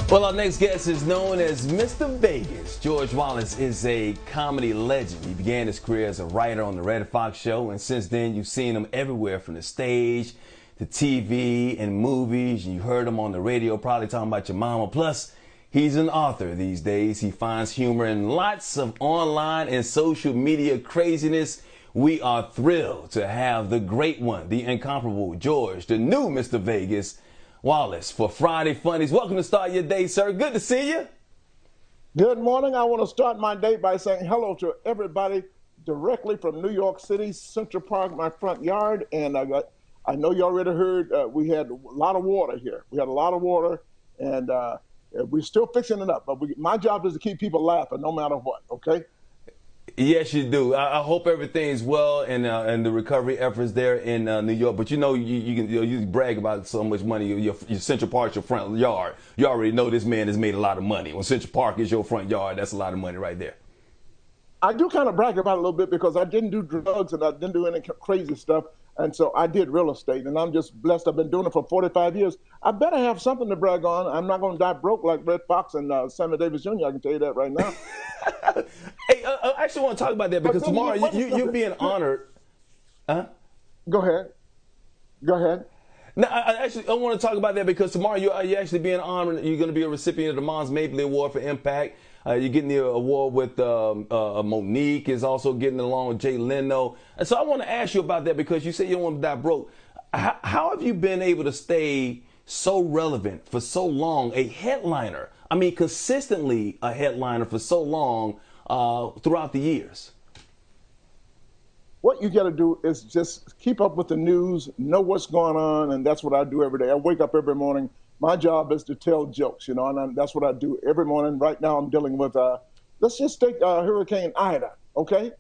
Well, our next guest is known as Mr. Vegas. George Wallace is a comedy legend. He began his career as a writer on the Red Fox show, and since then you've seen him everywhere from the stage to TV and movies. You heard him on the radio probably talking about your mama. Plus, he's an author these days. He finds humor in lots of online and social media craziness. We are thrilled to have the great one, the incomparable George, the new Mr. Vegas, Wallace, for Friday Funnies. Welcome to start your day, sir. Good to see you. Good morning. I want to start my day by saying hello to everybody directly from New York City, Central Park, my front yard. And I know you already heard we had a lot of water here. We had a lot of water, and we're still fixing it up. But my job is to keep people laughing no matter what, okay? Yes, you do. I hope everything's well and the recovery efforts there in New York. But you know, you brag about so much money. Your Central Park's your front yard. You already know this man has made a lot of money. When Central Park is your front yard, that's a lot of money right there. I do kind of brag about it a little bit because I didn't do drugs and I didn't do any crazy stuff. And so I did real estate, and I'm just blessed. I've been doing it for 45 years. I better have something to brag on. I'm not going to die broke like Red Fox and Sammy Davis Jr. I can tell you that right now. Hey, I actually want to talk about that because tomorrow you're being honored. Huh? Go ahead. Go ahead. No, I want to talk about that because tomorrow you're actually being honored. You're going to be a recipient of the Moms Mabley Award for Impact. You're getting the award with Mo'nique is also getting along with Jay Leno. And so I want to ask you about that because you said you don't want to die broke. How have you been able to stay so relevant for so long, a headliner? I mean, consistently a headliner for so long throughout the years. What you got to do is just keep up with the news, know what's going on, and that's what I do every day. I wake up every morning. My job is to tell jokes, you know, and that's what I do every morning. Right now I'm dealing with, let's just take Hurricane Ida, okay?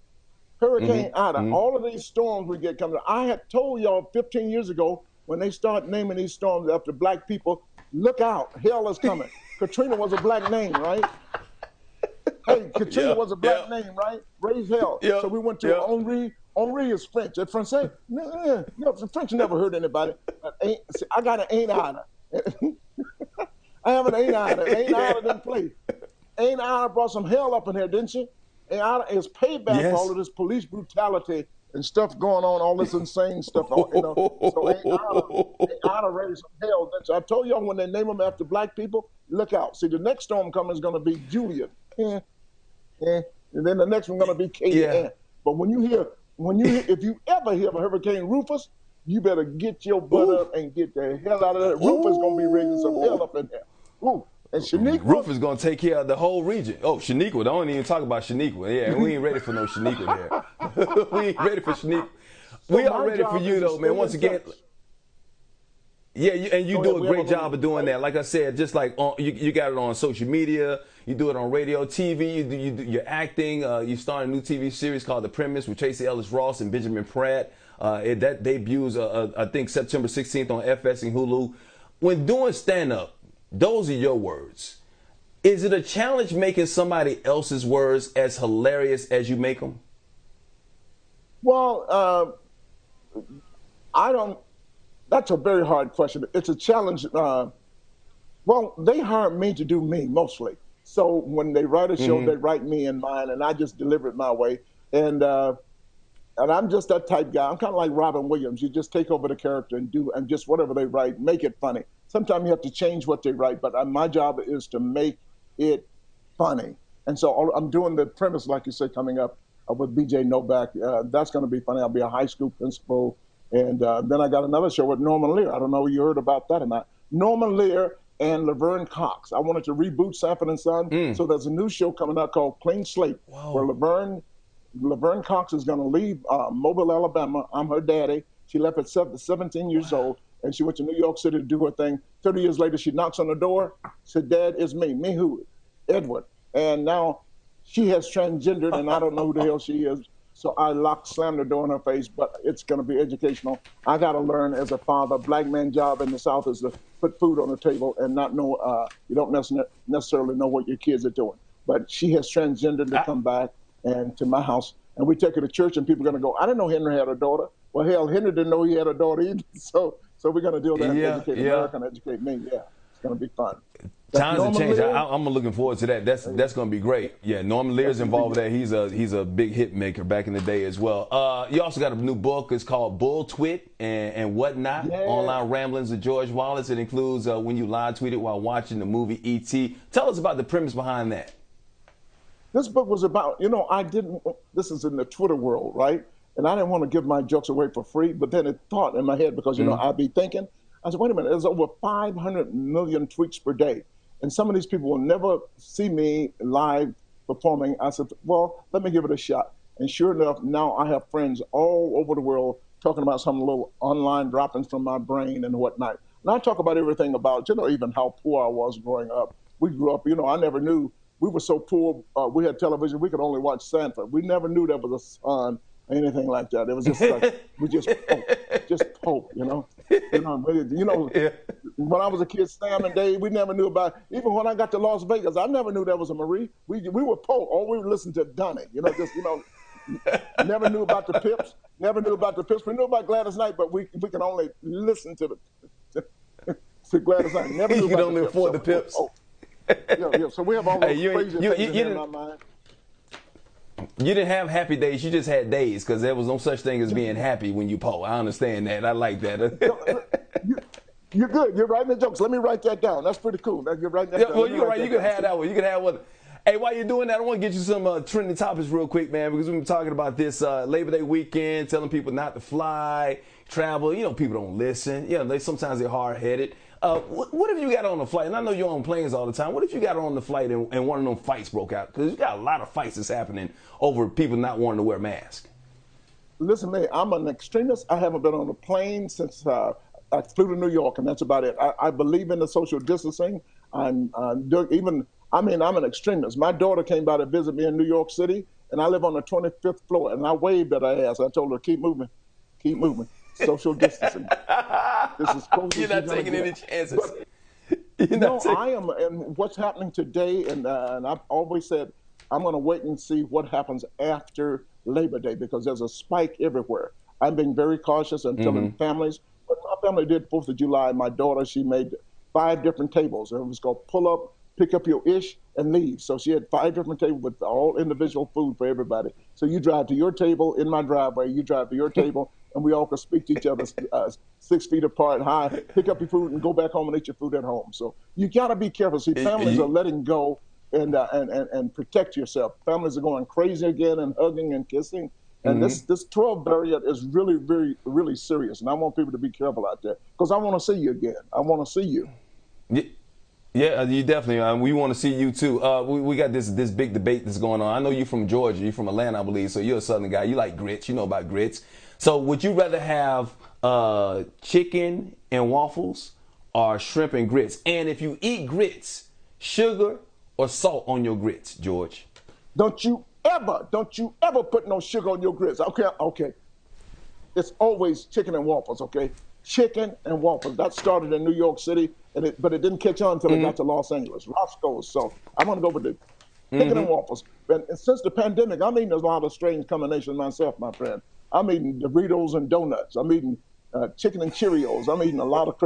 Hurricane Ida, all of these storms we get coming. I had told y'all 15 years ago when they start naming these storms after black people, look out, hell is coming. Katrina was a black name, right? Hey, Katrina was a black name, right? Raise hell. So we went to Henri. Henri is French. At Francais, no, French never hurt anybody. I got an ain't Ida. I have an ain't Ida. Ain't Ida didn't play. Ain't Ida brought some hell up in here, didn't she? Ain't Ida is payback for all of this police brutality and stuff going on, all this insane stuff. You know, so ain't Ida raised some hell. I told y'all when they name them after black people, look out. See, the next storm coming is going to be Julian. And then the next one going to be Katie Ann. But if you ever hear of a Hurricane Rufus, you better get your butt up and get the hell out of there. Rufus going to be raising some hell up in there. Ooh. And Shaniqua. Rufus going to take care of the whole region. Oh, Shaniqua. Don't even talk about Shaniqua. Yeah, we ain't ready for no Shaniqua there. We ain't ready for Shaniqua. We are ready for you, though, man. Once again. Yeah, you do a great job of doing that. Like I said, just like you got it on social media, you do it on radio, TV, you're acting. You start a new TV series called The Premise with Tracy Ellis Ross and Benjamin Pratt. That debuts, I think, September 16th on FX and Hulu. When doing stand-up, those are your words. Is it a challenge making somebody else's words as hilarious as you make them? Well, that's a very hard question. It's a challenge. Well, they hire me to do me mostly. So when they write a show, they write me in mine, and I just deliver it my way. And I'm just that type guy. I'm kind of like Robin Williams. You just take over the character and just whatever they write, make it funny. Sometimes you have to change what they write, but my job is to make it funny. And so I'm doing The Premise, like you said, coming up with BJ Novak. That's going to be funny. I'll be a high school principal. And then I got another show with Norman Lear. I don't know if you heard about that or not. Norman Lear and Laverne Cox. I wanted to reboot Sanford & Son. So there's a new show coming out called Clean Slate, where Laverne Cox is going to leave Mobile, Alabama. I'm her daddy. She left at 17 years old, and she went to New York City to do her thing. 30 years later, she knocks on the door, said, Dad, it's me. Me who? Edward. And now she has transgendered, and I don't know who the hell she is. So I slammed the door in her face, but it's going to be educational. I got to learn as a father. Black man job in the South is to put food on the table and not know, you don't necessarily know what your kids are doing. But she has transgendered to come back and to my house. And we take her to church, and people are going to go, I didn't know Henry had a daughter. Well, hell, Henry didn't know he had a daughter either. So we're going to deal with that and educate America and educate me, It's going to be fun. That's Times have Norman changed. Lear. I'm looking forward to that. That's going to be great. Yeah, Norman Lear's involved with that. He's a big hit maker back in the day as well. You also got a new book. It's called Bulltwit and Whatnot. Yeah. Online Ramblings of George Wallace. It includes when you live tweeted while watching the movie E.T. Tell us about the premise behind that. This book was about, this is in the Twitter world, right? And I didn't want to give my jokes away for free, but then it thought in my head, because, I'd be thinking, I said, wait a minute, there's over 500 million tweets per day. And some of these people will never see me live performing. I said, well, let me give it a shot. And sure enough, now I have friends all over the world talking about some little online droppings from my brain and whatnot. And I talk about everything about, even how poor I was growing up. We grew up, I never knew. We were so poor, we had television, we could only watch Sanford. We never knew there was a sun or anything like that. It was just like, we just poke, Yeah. When I was a kid, Sam and Dave, we never knew about, even when I got to Las Vegas, I never knew there was a Marie. We were poke, or we would listen to Donnie, never knew about the Pips, We knew about Gladys Knight, but we can only listen to Gladys Knight. Never knew You about can only the afford the Pips. Pips. Yeah, so we have all those crazy things in my mind. You didn't have happy days. You just had days, because there was no such thing as being happy when you poll. I understand that. I like that. You're good. You're writing the jokes. Let me write that down. That's pretty cool. You're writing that down. Well, you can have that one. You can have one. Hey, while you're doing that, I want to get you some trending topics real quick, man, because we've been talking about this Labor Day weekend, telling people not to fly, travel. People don't listen. Sometimes they're hard-headed. What if you got on a flight, and I know you're on planes all the time, what if you got on the flight and one of them fights broke out? Because you got a lot of fights that's happening over people not wanting to wear masks. Listen, man, I'm an extremist. I haven't been on a plane since I flew to New York, and that's about it. I believe in the social distancing. I'm an extremist. My daughter came by to visit me in New York City, and I live on the 25th floor, and I waved at her ass. I told her, keep moving. Social distancing. This is close. You're not taking any chances. I am, and what's happening today, and I've always said, I'm going to wait and see what happens after Labor Day, because there's a spike everywhere. I'm being very cautious and telling families. What my family did 4th of July, my daughter, she made 5 different tables. It was called pull up, pick up your ish, and leave. So she had 5 different tables with all individual food for everybody. So you drive to your table in my driveway, you drive to your table, and we all could speak to each other 6 feet apart, high, pick up your food and go back home and eat your food at home. So you got to be careful. See, families are letting go and protect yourself. Families are going crazy again and hugging and kissing. And this 12 variant is really, very, really serious. And I want people to be careful out there, because I want to see you again. I want to see you. Yeah, you definitely. We want to see you too. We got this big debate that's going on. I know you're from Georgia. You're from Atlanta, I believe. So you're a Southern guy. You like grits. You know about grits. So would you rather have chicken and waffles or shrimp and grits? And if you eat grits, sugar or salt on your grits, George? Don't you ever put no sugar on your grits. Okay. It's always chicken and waffles, okay? Chicken and waffles. That started in New York City, but it didn't catch on until it got to Los Angeles. Roscoe's. So I'm going to go with the chicken and waffles. And since the pandemic, I'm eating a lot of strange combinations myself, my friend. I'm eating Doritos and donuts. I'm eating chicken and Cheerios. I'm eating a lot of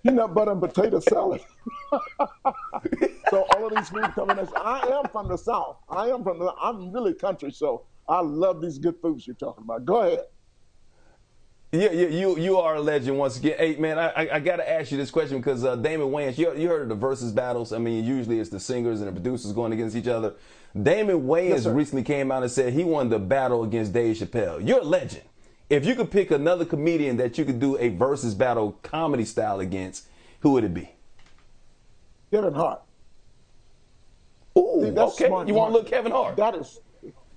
peanut butter and potato salad. So all of these food combinations. I am from the South. I'm really country, so I love these good foods you're talking about. Go ahead. Yeah, you are a legend once again. Hey, man, I got to ask you this question, because Damon Wayans, you heard of the Verzuz battles. I mean, usually it's the singers and the producers going against each other. Damon Wayans recently came out and said he wanted to battle against Dave Chappelle. You're a legend. If you could pick another comedian that you could do a Verzuz battle comedy style against, who would it be? Kevin Hart. Ooh, okay. You want to look Kevin Hart?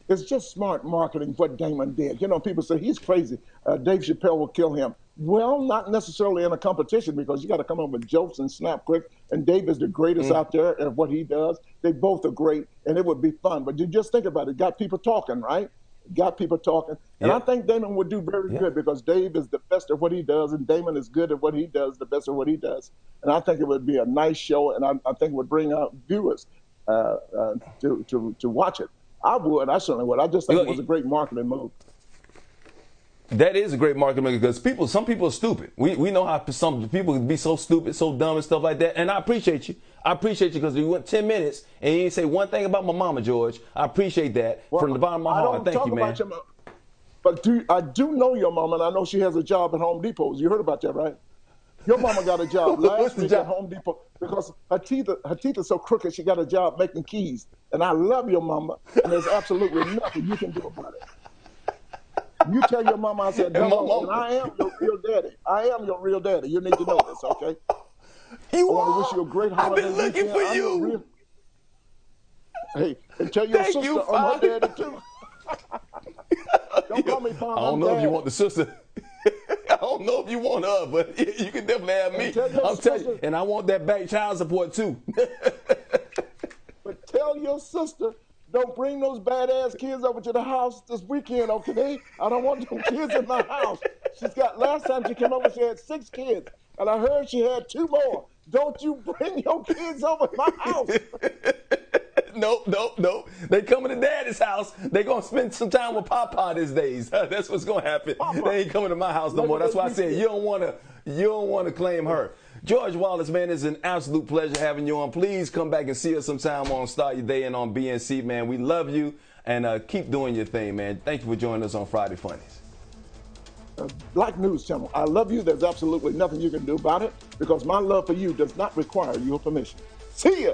It's just smart marketing what Damon did. People say he's crazy. Dave Chappelle will kill him. Well, not necessarily in a competition, because you got to come up with jokes and snap quick. And Dave is the greatest out there at what he does. They both are great, and it would be fun. But you just think about it. Got people talking, right? Got people talking. And I think Damon would do very good, because Dave is the best at what he does, and Damon is good at what he does, the best at what he does. And I think it would be a nice show, and I think it would bring out viewers to watch it. I certainly would. I just think it was a great marketing move. That is a great market maker because some people are stupid. We know how some people can be so stupid, so dumb and stuff like that. And I appreciate you. I appreciate you because you went 10 minutes and you didn't say one thing about my mama, George. I appreciate that from the bottom of my heart. Thank you, man. But I do know your mama, and I know she has a job at Home Depot. You heard about that, right? Your mama got a job last week at Home Depot because her teeth are so crooked. She got a job making keys. And I love your mama, and there's absolutely nothing you can do about it. You tell your mama I said, no, and I am your real daddy. I am your real daddy. You need to know this, okay? I want to wish you a great holiday weekend. I've been looking for you. Hey, and tell your sister I'm her daddy too. Don't call me Mom. I don't know if you want the sister. I don't know if you want her, but you can definitely have me. I'm telling you, and I want that back child support too. But tell your sister, don't bring those badass kids over to the house this weekend, okay? I don't want them kids in my house. Last time she came over, she had 6 kids, and I heard she had 2 more. Don't you bring your kids over to my house. Nope. They coming to Daddy's house. They gonna spend some time with Papa these days. That's what's gonna happen. Papa. They ain't coming to my house no more. That's why I said you don't wanna claim her. George Wallace, man, it's an absolute pleasure having you on. Please come back and see us sometime on Start Your Day and on BNC, man. We love you, and keep doing your thing, man. Thank you for joining us on Friday Funnies. Black News Channel, I love you. There's absolutely nothing you can do about it because my love for you does not require your permission. See ya.